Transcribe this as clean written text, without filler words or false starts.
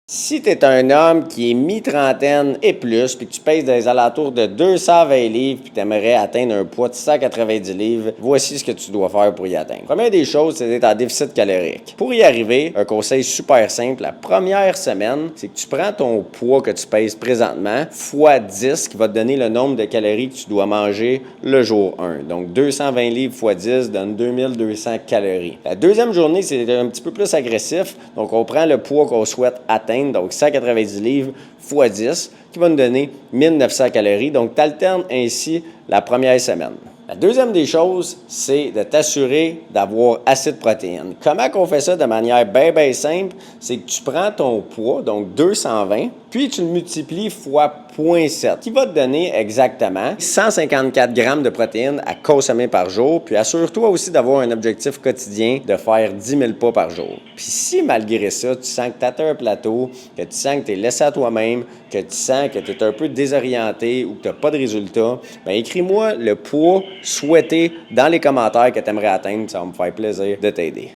Si tu es un homme qui est mi-trentaine et plus, puis que tu pèses des alentours de 220 livres, puis tu aimerais atteindre un poids de 190 livres, voici ce que tu dois faire pour y atteindre. Première des choses, c'est d'être en déficit calorique. Pour y arriver, un conseil super simple, la première semaine, c'est que tu prends ton poids que tu pèses présentement, fois 10, qui va te donner le nombre de calories que tu dois manger le jour 1. Donc 220 livres fois 10 donne 2200 calories. La deuxième journée, c'est un petit peu plus agressif, donc on prend le poids qu'on souhaite atteindre, donc 190 livres x 10, qui va nous donner 1900 calories. Donc, tu alternes ainsi la première semaine. La deuxième des choses, c'est de t'assurer d'avoir assez de protéines. Comment on fait ça de manière bien simple? C'est que tu prends ton poids, donc 220, puis tu le multiplies fois 0,7, qui va te donner exactement 154 grammes de protéines à consommer par jour. Puis assure-toi aussi d'avoir un objectif quotidien de faire 10 000 pas par jour. Puis si malgré ça, tu sens que tu atteins un plateau, que tu sens que tu es laissé à toi-même, que tu sens que tu es un peu désorienté ou que tu n'as pas de résultat, bien écris-moi le poids souhaité dans les commentaires que tu aimerais atteindre. Ça va me faire plaisir de t'aider.